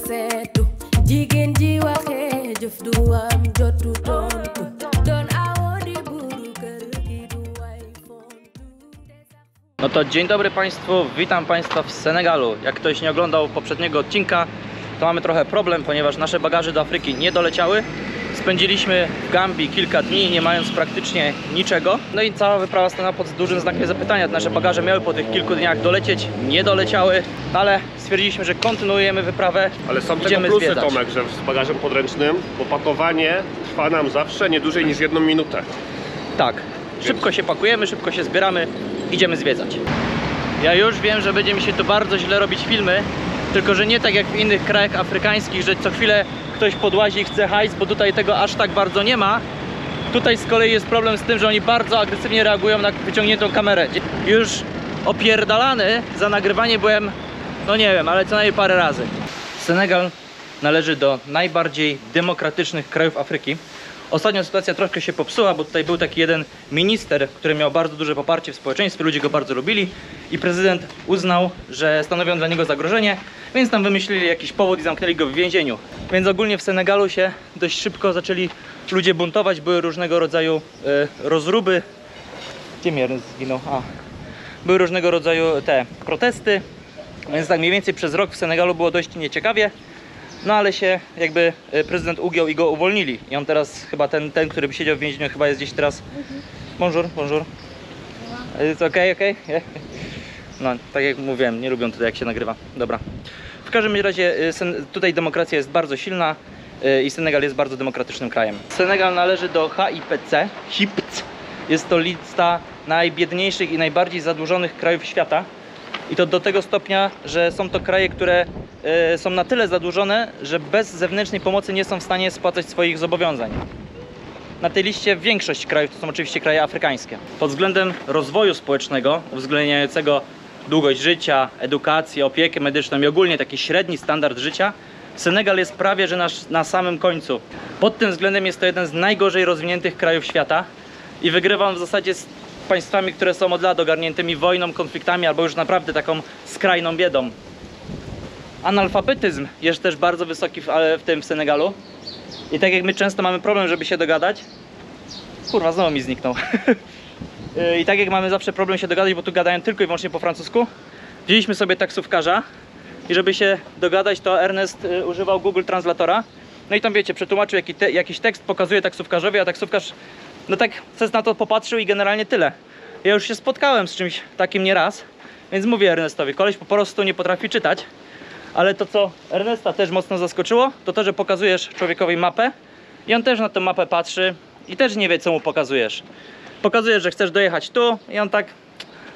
seetu jigéen ji waxee jëf du am jotu tontu doon awo di buru kër gi du way fontu. No to dzień dobry Państwu, witam Państwa w Senegalu. Jak ktoś nie oglądał poprzedniego odcinka, to mamy trochę problem, ponieważ nasze bagaże do Afryki nie doleciały. Spędziliśmy w Gambii kilka dni, nie mając praktycznie niczego. No i cała wyprawa stanęła pod dużym znakiem zapytania. Nasze bagaże miały po tych kilku dniach dolecieć, nie doleciały, ale stwierdziliśmy, że kontynuujemy wyprawę. Ale są tego plusy, Tomek, że z bagażem podręcznym opakowanie trwa nam zawsze nie dłużej niż 1 minutę. Tak, szybko się pakujemy, szybko się zbieramy, idziemy zwiedzać. Ja już wiem, że będzie mi się tu bardzo źle robić filmy, tylko że nie tak jak w innych krajach afrykańskich, że co chwilę ktoś podłazi i chce hajs, bo tutaj tego aż tak bardzo nie ma. Tutaj z kolei jest problem z tym, że oni bardzo agresywnie reagują na wyciągniętą kamerę. Już opierdalany za nagrywanie byłem, no nie wiem, ale co najmniej parę razy. Senegal należy do najbardziej demokratycznych krajów Afryki. Ostatnio sytuacja troszkę się popsuła, bo tutaj był taki jeden minister, który miał bardzo duże poparcie w społeczeństwie, ludzie go bardzo lubili i prezydent uznał, że stanowią dla niego zagrożenie, więc tam wymyślili jakiś powód i zamknęli go w więzieniu. Więc ogólnie w Senegalu się dość szybko zaczęli ludzie buntować, były różnego rodzaju rozruby. Gdzie mnie zginął? Były różnego rodzaju te protesty, więc tak mniej więcej przez rok w Senegalu było dość nieciekawie. No ale się jakby prezydent ugiął i go uwolnili. I on teraz chyba ten który by siedział w więzieniu, chyba jest gdzieś teraz. Bonjour, bonjour. It's okay? No, tak jak mówiłem, nie lubią tutaj jak się nagrywa. Dobra. W każdym razie tutaj demokracja jest bardzo silna i Senegal jest bardzo demokratycznym krajem. Senegal należy do HIPC. Jest to lista najbiedniejszych i najbardziej zadłużonych krajów świata. I to do tego stopnia, że są to kraje, które są na tyle zadłużone, że bez zewnętrznej pomocy nie są w stanie spłacać swoich zobowiązań. Na tej liście większość krajów to są oczywiście kraje afrykańskie. Pod względem rozwoju społecznego, uwzględniającego długość życia, edukację, opiekę medyczną i ogólnie taki średni standard życia, Senegal jest prawie że na samym końcu. Pod tym względem jest to jeden z najgorzej rozwiniętych krajów świata i wygrywa on w zasadzie z państwami, które są od lat ogarniętymi wojną, konfliktami albo już naprawdę taką skrajną biedą. Analfabetyzm jest też bardzo wysoki w Senegalu i tak jak my często mamy problem, żeby się dogadać. Kurwa, znowu mi zniknął. I tak jak mamy zawsze problem się dogadać, bo tu gadają tylko i wyłącznie po francusku, wzięliśmy sobie taksówkarza i żeby się dogadać, to Ernest używał Google Translatora. No i tam wiecie, przetłumaczył jakiś tekst, pokazuje taksówkarzowi, a taksówkarz no tak coś na to popatrzył i generalnie tyle. Ja już się spotkałem z czymś takim nieraz, więc mówię Ernestowi, koleś po prostu nie potrafi czytać. Ale to, co Ernesta też mocno zaskoczyło, to, że pokazujesz człowiekowi mapę i on też na tę mapę patrzy i też nie wie, co mu pokazujesz. Pokazujesz, że chcesz dojechać tu i on tak,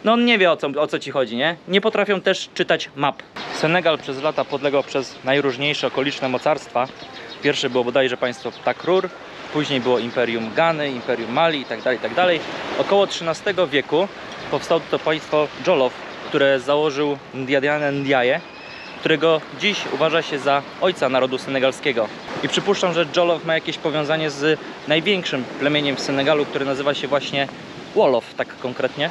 no on nie wie, o co ci chodzi, nie? Nie potrafią też czytać map. Senegal przez lata podlegał przez najróżniejsze okoliczne mocarstwa. Pierwsze było bodajże państwo Takrur, później było Imperium Gany, Imperium Mali itd. Około XIII wieku powstało to państwo Jolof, które założył Ndiadiane Ndiaye, którego dziś uważa się za ojca narodu senegalskiego. I przypuszczam, że Jolof ma jakieś powiązanie z największym plemieniem w Senegalu, które nazywa się właśnie Wolof, tak konkretnie.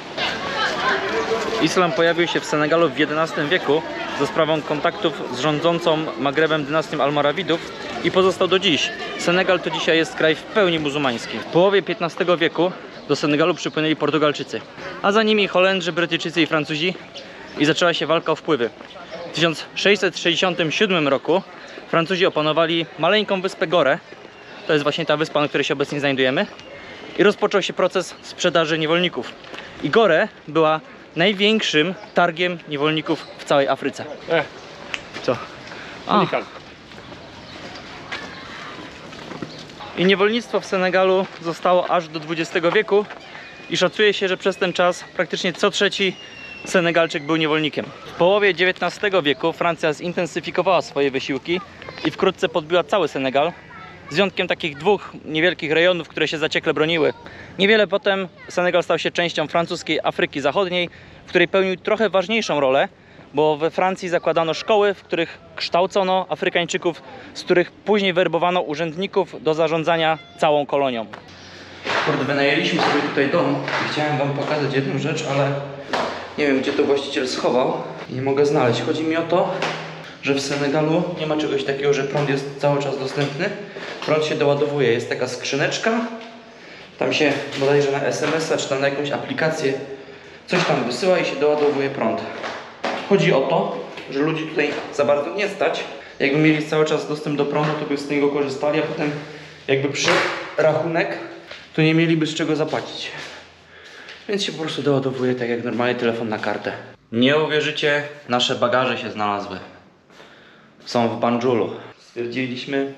Islam pojawił się w Senegalu w XI wieku za sprawą kontaktów z rządzącą Magrebem dynastią Almorawidów i pozostał do dziś. Senegal to dzisiaj jest kraj w pełni muzułmański. W połowie XV wieku do Senegalu przypłynęli Portugalczycy, a za nimi Holendrzy, Brytyjczycy i Francuzi i zaczęła się walka o wpływy. W 1667 roku Francuzi opanowali maleńką wyspę Gorę, to jest właśnie ta wyspa, na której się obecnie znajdujemy, i rozpoczął się proces sprzedaży niewolników. I Gorę była największym targiem niewolników w całej Afryce. Co? I niewolnictwo w Senegalu zostało aż do XX wieku i szacuje się, że przez ten czas praktycznie co trzeci Senegalczyk był niewolnikiem. W połowie XIX wieku Francja zintensyfikowała swoje wysiłki i wkrótce podbiła cały Senegal, z wyjątkiem takich dwóch niewielkich rejonów, które się zaciekle broniły. Niewiele potem Senegal stał się częścią francuskiej Afryki Zachodniej, w której pełnił trochę ważniejszą rolę, bo we Francji zakładano szkoły, w których kształcono Afrykańczyków, z których później werbowano urzędników do zarządzania całą kolonią. Kurde, wynajęliśmy sobie tutaj dom i chciałem wam pokazać jedną rzecz, ale nie wiem, gdzie to właściciel schował i nie mogę znaleźć. Chodzi mi o to, że w Senegalu nie ma czegoś takiego, że prąd jest cały czas dostępny. Prąd się doładowuje, jest taka skrzyneczka, tam się bodajże na SMS-a czy tam na jakąś aplikację coś tam wysyła i się doładowuje prąd. Chodzi o to, że ludzi tutaj za bardzo nie stać. Jakby mieli cały czas dostęp do prądu, to by z niego korzystali, a potem jakby przy rachunek, to nie mieliby z czego zapłacić. Więc się po prostu doładowuje tak jak normalnie telefon na kartę. Nie uwierzycie, nasze bagaże się znalazły. Są w Banjulu. Stwierdziliśmy,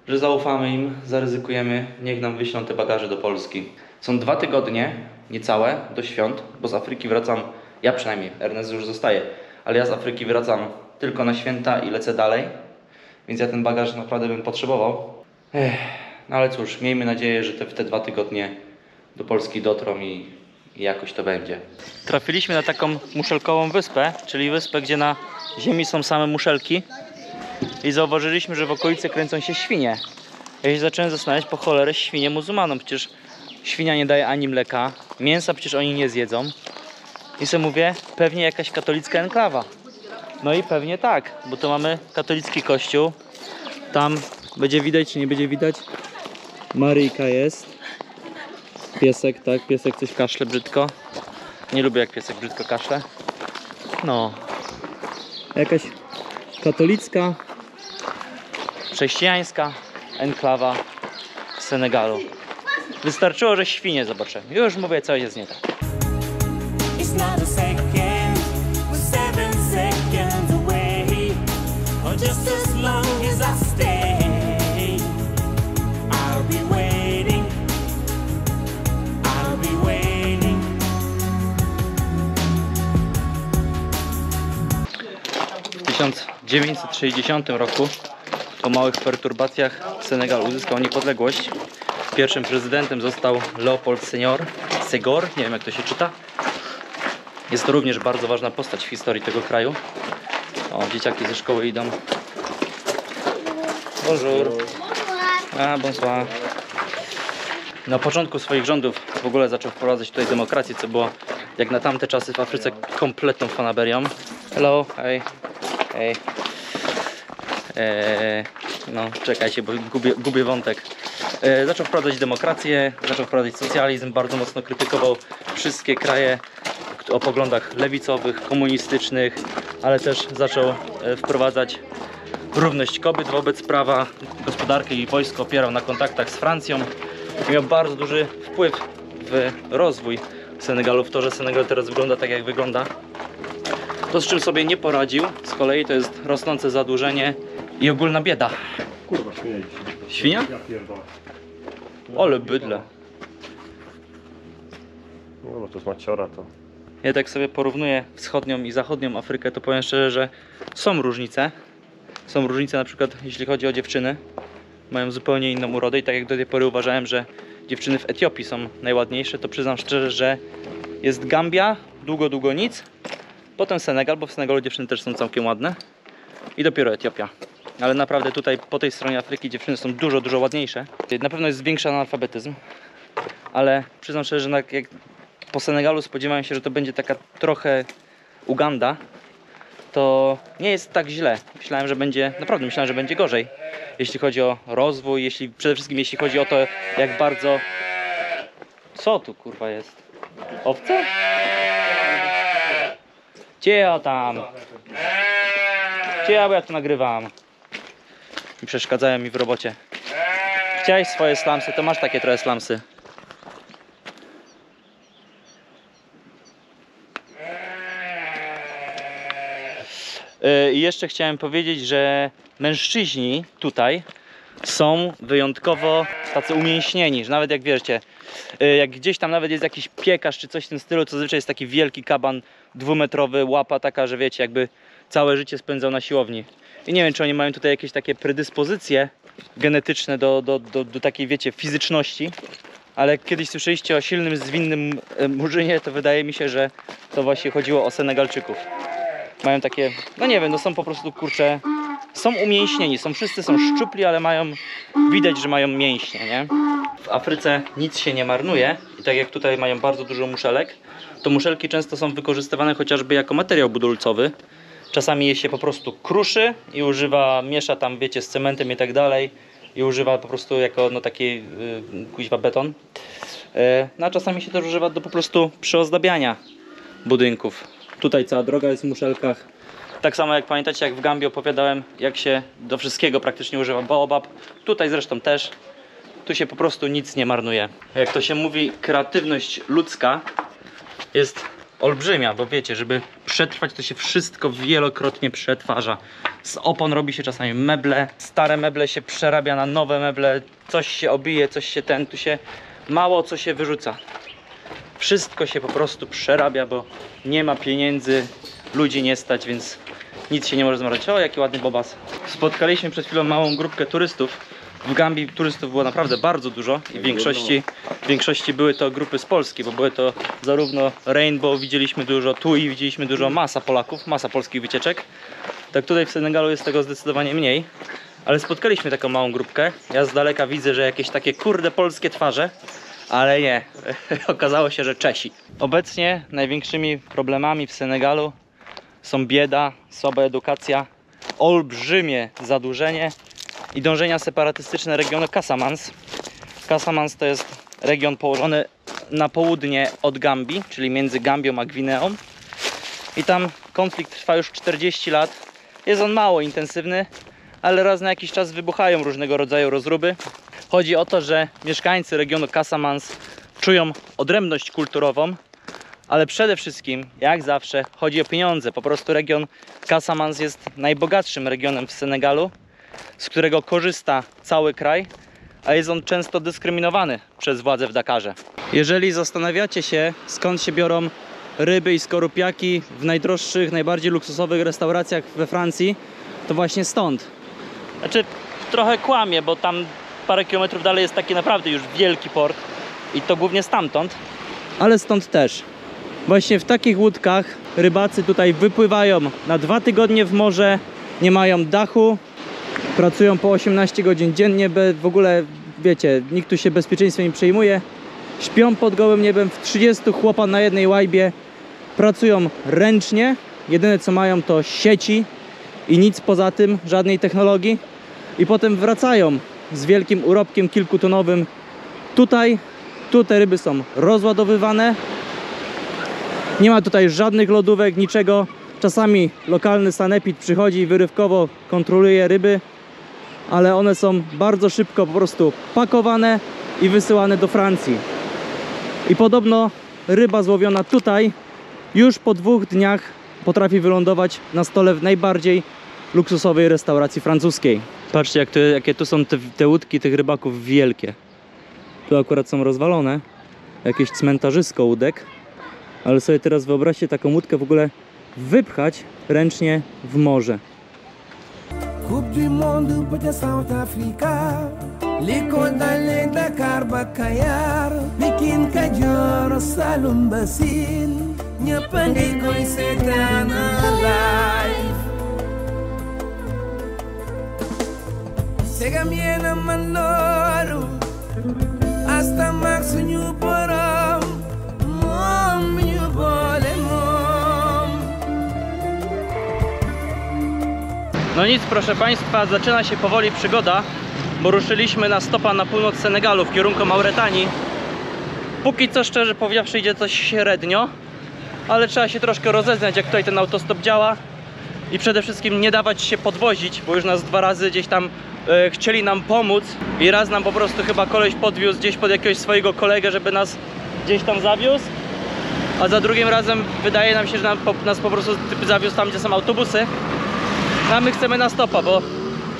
że zaufamy im, zaryzykujemy, niech nam wyślą te bagaże do Polski. Są 2 tygodnie, niecałe, do świąt, bo z Afryki wracam, ja przynajmniej, Ernest już zostaje, ale ja z Afryki wracam tylko na święta i lecę dalej, więc ja ten bagaż naprawdę bym potrzebował. No ale cóż, miejmy nadzieję, że w te 2 tygodnie do Polski dotrą i jakoś to będzie. Trafiliśmy na taką muszelkową wyspę, czyli wyspę, gdzie na ziemi są same muszelki i zauważyliśmy, że w okolicy kręcą się świnie. Ja się zacząłem zastanawiać, po cholerę świnie muzułmanom, przecież świnia nie daje ani mleka, mięsa przecież oni nie zjedzą. I sobie mówię, pewnie jakaś katolicka enklawa. No i pewnie tak, bo tu mamy katolicki kościół. Tam będzie widać, czy nie będzie widać? Maryjka jest. Piesek, tak, piesek coś kaszle brzydko. Nie lubię jak piesek brzydko kaszle. No. Jakaś katolicka, chrześcijańska enklawa w Senegalu. Wystarczyło, że świnie zobaczę. Już mówię, co jest nie tak. It's not a second, we're 7 seconds away, or just as long as I stay. I'll be waiting, I'll be waiting. W 1960 roku po małych perturbacjach Senegal uzyskał niepodległość. Pierwszym prezydentem został Léopold Senghor, nie wiem jak to się czyta. Jest to również bardzo ważna postać w historii tego kraju. O, dzieciaki ze szkoły idą. Bonjour. Bonsoir. Na początku swoich rządów w ogóle zaczął wprowadzać tutaj demokrację, co było jak na tamte czasy w Afryce kompletną fanaberią. Hello, hej, hej. No, czekajcie, bo gubię wątek. Zaczął wprowadzać demokrację, zaczął wprowadzać socjalizm, bardzo mocno krytykował wszystkie kraje o poglądach lewicowych, komunistycznych, ale też zaczął wprowadzać równość kobiet wobec prawa. Gospodarkę i wojsko opierał na kontaktach z Francją i miał bardzo duży wpływ w rozwój Senegalu, w to, że Senegal teraz wygląda tak jak wygląda. To, z czym sobie nie poradził z kolei, to jest rosnące zadłużenie i ogólna bieda. Kurwa, śmieję się. Świnia? Ja pierdolę. Ole bydle. No bo to jest maciora to. Ja tak sobie porównuję wschodnią i zachodnią Afrykę, to powiem szczerze, że są różnice. Są różnice na przykład jeśli chodzi o dziewczyny. Mają zupełnie inną urodę i tak jak do tej pory uważałem, że dziewczyny w Etiopii są najładniejsze, to przyznam szczerze, że jest Gambia, długo nic. Potem Senegal, bo w Senegalu dziewczyny też są całkiem ładne. I dopiero Etiopia. Ale naprawdę tutaj po tej stronie Afryki dziewczyny są dużo ładniejsze. Na pewno jest większy analfabetyzm. Ale przyznam szczerze, że jak po Senegalu spodziewałem się, że to będzie taka trochę Uganda, to nie jest tak źle. Myślałem, że będzie gorzej. Jeśli chodzi o rozwój, przede wszystkim jeśli chodzi o to, jak bardzo... Co tu kurwa jest? Owce? Cicho tam! Cicho, bo ja tu nagrywam. I przeszkadzają mi w robocie. Chciałeś swoje slamsy, to masz takie trochę slamsy. I jeszcze chciałem powiedzieć, że mężczyźni tutaj są wyjątkowo tacy umięśnieni, że nawet jak wiecie, jak gdzieś tam nawet jest jakiś piekarz czy coś w tym stylu, to zazwyczaj jest taki wielki kaban 2-metrowy, łapa taka, że wiecie, jakby całe życie spędzał na siłowni. I nie wiem, czy oni mają tutaj jakieś takie predyspozycje genetyczne do takiej, wiecie, fizyczności, ale jak kiedyś słyszeliście o silnym, zwinnym murzynie, to wydaje mi się, że to właśnie chodziło o Senegalczyków. Mają takie, no nie wiem, no są po prostu, kurczę, są umięśnieni, wszyscy są szczupli, ale widać, że mają mięśnie, nie? W Afryce nic się nie marnuje i tak jak tutaj mają bardzo dużo muszelek, to muszelki często są wykorzystywane chociażby jako materiał budulcowy Czasami je się po prostu kruszy i używa, miesza tam, wiecie, z cementem i tak dalej. I używa po prostu jako no taki kuźwa beton. No a czasami się też używa do po prostu przyozdabiania budynków. Tutaj cała droga jest w muszelkach. Tak samo jak pamiętacie, jak w Gambii opowiadałem, jak się do wszystkiego praktycznie używa baobab. Tutaj zresztą też. Tu się po prostu nic nie marnuje. Jak to się mówi, kreatywność ludzka jest olbrzymia, bo wiecie, żeby przetrwać, to się wszystko wielokrotnie przetwarza. Z opon robi się czasami meble, stare meble się przerabia na nowe meble, coś się obije, coś się tu się mało co się wyrzuca. Wszystko się po prostu przerabia, bo nie ma pieniędzy, ludzi nie stać, więc nic się nie może zmarnować. O, jaki ładny bobas. Spotkaliśmy przed chwilą małą grupkę turystów. W Gambii turystów było naprawdę bardzo dużo i w większości były to grupy z Polski, bo były to zarówno Rainbow, widzieliśmy dużo, TUI widzieliśmy dużo, masa Polaków, masa polskich wycieczek. Tak tutaj w Senegalu jest tego zdecydowanie mniej, ale spotkaliśmy taką małą grupkę. Ja z daleka widzę, że jakieś takie kurde polskie twarze, ale nie, okazało się, że Czesi. Obecnie największymi problemami w Senegalu są bieda, słaba edukacja, olbrzymie zadłużenie i dążenia separatystyczne regionu Casamance. Casamance to jest region położony na południe od Gambii, czyli między Gambią a Gwineą. I tam konflikt trwa już 40 lat. Jest on mało intensywny, ale raz na jakiś czas wybuchają różnego rodzaju rozruby. Chodzi o to, że mieszkańcy regionu Casamance czują odrębność kulturową, ale przede wszystkim, jak zawsze, chodzi o pieniądze. Po prostu region Casamance jest najbogatszym regionem w Senegalu, z którego korzysta cały kraj, a jest on często dyskryminowany przez władze w Dakarze. Jeżeli zastanawiacie się, skąd się biorą ryby i skorupiaki w najdroższych, najbardziej luksusowych restauracjach we Francji, to właśnie stąd. Znaczy, trochę kłamie, bo tam parę kilometrów dalej jest taki naprawdę już wielki port i to głównie stamtąd. Ale stąd też. Właśnie w takich łódkach rybacy tutaj wypływają na 2 tygodnie w morze, nie mają dachu, pracują po 18 godzin dziennie, w ogóle, wiecie, nikt tu się bezpieczeństwem nie przejmuje. Śpią pod gołym niebem, w 30 chłopa na jednej łajbie, pracują ręcznie, jedyne co mają to sieci i nic poza tym, żadnej technologii. I potem wracają z wielkim urobkiem kilkutonowym tutaj. Tu te ryby są rozładowywane. Nie ma tutaj żadnych lodówek, niczego. Czasami lokalny sanepid przychodzi i wyrywkowo kontroluje ryby, ale one są bardzo szybko po prostu pakowane i wysyłane do Francji. I podobno ryba złowiona tutaj już po 2 dniach potrafi wylądować na stole w najbardziej luksusowej restauracji francuskiej. Patrzcie, jakie tu są te łódki tych rybaków wielkie. Tu akurat są rozwalone, jakieś cmentarzysko łódek, ale sobie teraz wyobraźcie taką łódkę w ogóle wypchać ręcznie w morze. Coupe du monde peut South Africa, l'école d'aller Dakar Bakayar, Pekin Kajor Salum Basin, ñëppandi koy seetaan live. Segam yéena man loolu, hasta mag suñu borom, moom ñu boole moom. No nic, proszę Państwa, zaczyna się powoli przygoda, bo ruszyliśmy na stopa na północ Senegalu w kierunku Mauretanii. Póki co, szczerze powiedziawszy, idzie coś średnio, ale trzeba się troszkę rozeznać, jak tutaj ten autostop działa i przede wszystkim nie dawać się podwozić, bo już nas 2 razy gdzieś tam chcieli nam pomóc i raz nam po prostu chyba koleś podwiózł gdzieś pod jakiegoś swojego kolegę, żeby nas gdzieś tam zawiózł, a za drugim razem wydaje nam się, że nas po prostu zawiózł tam, gdzie są autobusy. A my chcemy na stopa, bo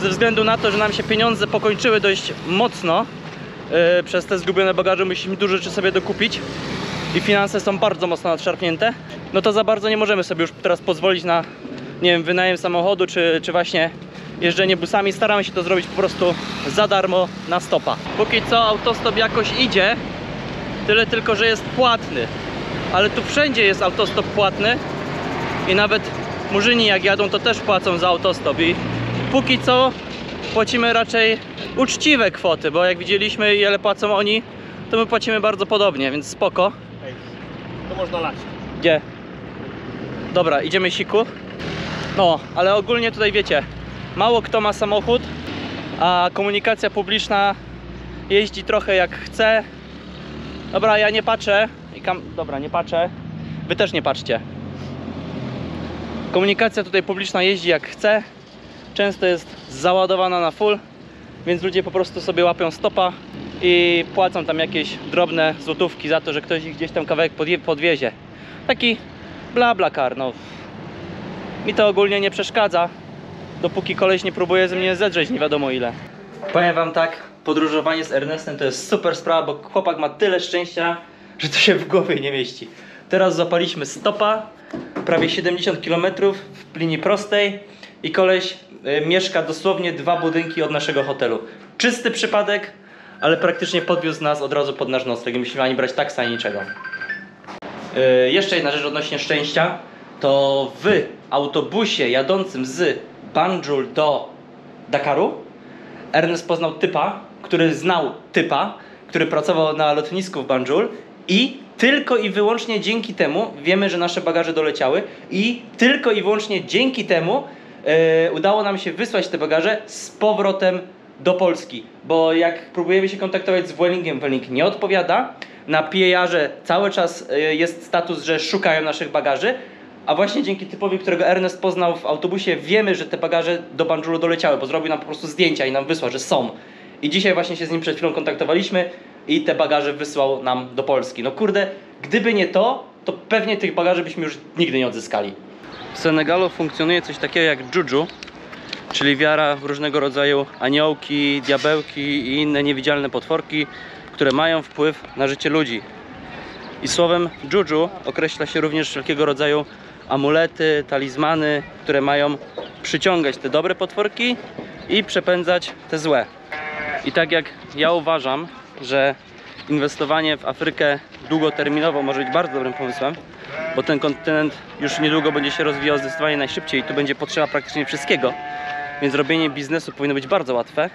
ze względu na to, że nam się pieniądze pokończyły dość mocno przez te zgubione bagaże, musimy dużo rzeczy sobie dokupić i finanse są bardzo mocno nadszarpnięte, no to za bardzo nie możemy sobie już teraz pozwolić na, nie wiem, wynajem samochodu czy właśnie jeżdżenie busami. Staramy się to zrobić po prostu za darmo na stopa. Póki co autostop jakoś idzie, tyle tylko, że jest płatny, ale tu wszędzie jest autostop płatny i nawet Murzyni jak jadą, to też płacą za autostop i póki co płacimy raczej uczciwe kwoty, bo jak widzieliśmy, ile płacą oni, to my płacimy bardzo podobnie, więc spoko. To można lać. Gdzie? Dobra, idziemy siku. No, ale ogólnie tutaj wiecie, mało kto ma samochód, a komunikacja publiczna jeździ trochę jak chce. Dobra, ja nie patrzę. Dobra, nie patrzę. Wy też nie patrzcie. Komunikacja tutaj publiczna jeździ jak chce. Często jest załadowana na full, więc ludzie po prostu sobie łapią stopa i płacą tam jakieś drobne złotówki za to, że ktoś ich gdzieś tam kawałek podwiezie. Taki bla car, no. Mi to ogólnie nie przeszkadza, dopóki koleś nie próbuje ze mnie zedrzeć nie wiadomo ile. Powiem wam tak, podróżowanie z Ernestem to jest super sprawa, bo chłopak ma tyle szczęścia, że to się w głowie nie mieści. Teraz złapaliśmy stopa, prawie 70 km w linii prostej i koleś mieszka dosłownie 2 budynki od naszego hotelu. Czysty przypadek, ale praktycznie podwiózł nas od razu pod nasz nocleg. Nie musimy ani brać taksa, ani niczego. Jeszcze jedna rzecz odnośnie szczęścia, to w autobusie jadącym z Banjul do Dakaru Ernest poznał typa, który znał typa, który pracował na lotnisku w Banjul i tylko i wyłącznie dzięki temu wiemy, że nasze bagaże doleciały i tylko i wyłącznie dzięki temu udało nam się wysłać te bagaże z powrotem do Polski, bo jak próbujemy się kontaktować z Vuelingiem, Vueling nie odpowiada, na PR-ze cały czas jest status, że szukają naszych bagaży, a właśnie dzięki typowi, którego Ernest poznał w autobusie, wiemy, że te bagaże do Banjulu doleciały, bo zrobił nam po prostu zdjęcia i nam wysłał, że są. I dzisiaj właśnie się z nim przed chwilą kontaktowaliśmy i te bagaże wysłał nam do Polski. No kurde, gdyby nie to, to pewnie tych bagaży byśmy już nigdy nie odzyskali. W Senegalu funkcjonuje coś takiego jak juju, czyli wiara w różnego rodzaju aniołki, diabełki i inne niewidzialne potworki, które mają wpływ na życie ludzi. I słowem juju określa się również wszelkiego rodzaju amulety, talizmany, które mają przyciągać te dobre potworki i przepędzać te złe. I tak jak ja uważam, że inwestowanie w Afrykę długoterminowo może być bardzo dobrym pomysłem, bo ten kontynent już niedługo będzie się rozwijał zdecydowanie najszybciej i tu będzie potrzeba praktycznie wszystkiego, więc robienie biznesu powinno być bardzo łatwe,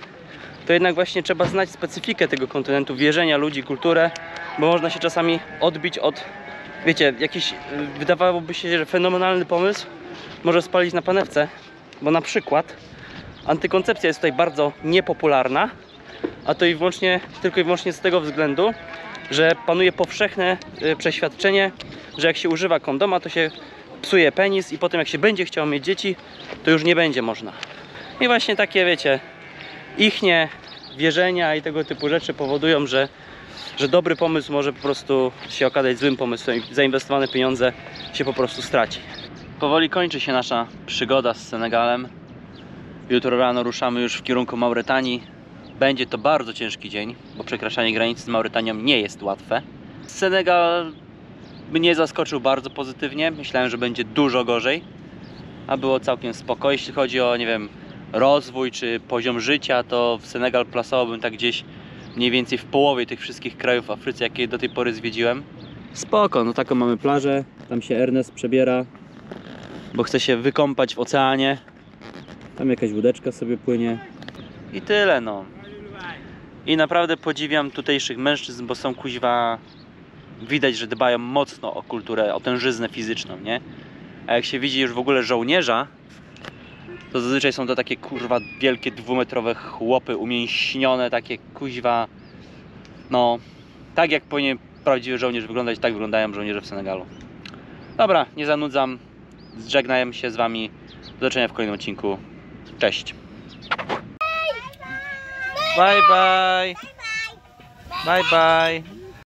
to jednak właśnie trzeba znać specyfikę tego kontynentu, wierzenia ludzi, kulturę, bo można się czasami odbić od, wiecie, jakiś wydawałoby się, że fenomenalny pomysł może spalić na panewce, bo na przykład antykoncepcja jest tutaj bardzo niepopularna, a to tylko i wyłącznie z tego względu, że panuje powszechne przeświadczenie, że jak się używa kondoma, to się psuje penis i potem jak się będzie chciał mieć dzieci, to już nie będzie można. I właśnie takie, wiecie, ichnie wierzenia i tego typu rzeczy powodują, że dobry pomysł może po prostu się okazać złym pomysłem i zainwestowane pieniądze się po prostu straci. Powoli kończy się nasza przygoda z Senegalem. Jutro rano ruszamy już w kierunku Mauretanii. Będzie to bardzo ciężki dzień, bo przekraczanie granicy z Mauretanią nie jest łatwe. Senegal mnie zaskoczył bardzo pozytywnie. Myślałem, że będzie dużo gorzej, a było całkiem spoko. Jeśli chodzi o, nie wiem, rozwój czy poziom życia, to w Senegal plasowałbym tak gdzieś mniej więcej w połowie tych wszystkich krajów w Afryce, jakie do tej pory zwiedziłem. Spoko, no taką mamy plażę. Tam się Ernest przebiera, bo chce się wykąpać w oceanie. Tam jakaś łódeczka sobie płynie. I tyle, no. I naprawdę podziwiam tutejszych mężczyzn, bo są kuźwa... Widać, że dbają mocno o kulturę, o tężyznę fizyczną, nie? A jak się widzi już w ogóle żołnierza, to zazwyczaj są to takie kurwa wielkie dwumetrowe chłopy, umięśnione, takie kuźwa... No, tak jak powinien prawdziwy żołnierz wyglądać, tak wyglądają żołnierze w Senegalu. Dobra, nie zanudzam, żegnam się z wami, do zobaczenia w kolejnym odcinku. Cześć! Bye bye! Bye bye!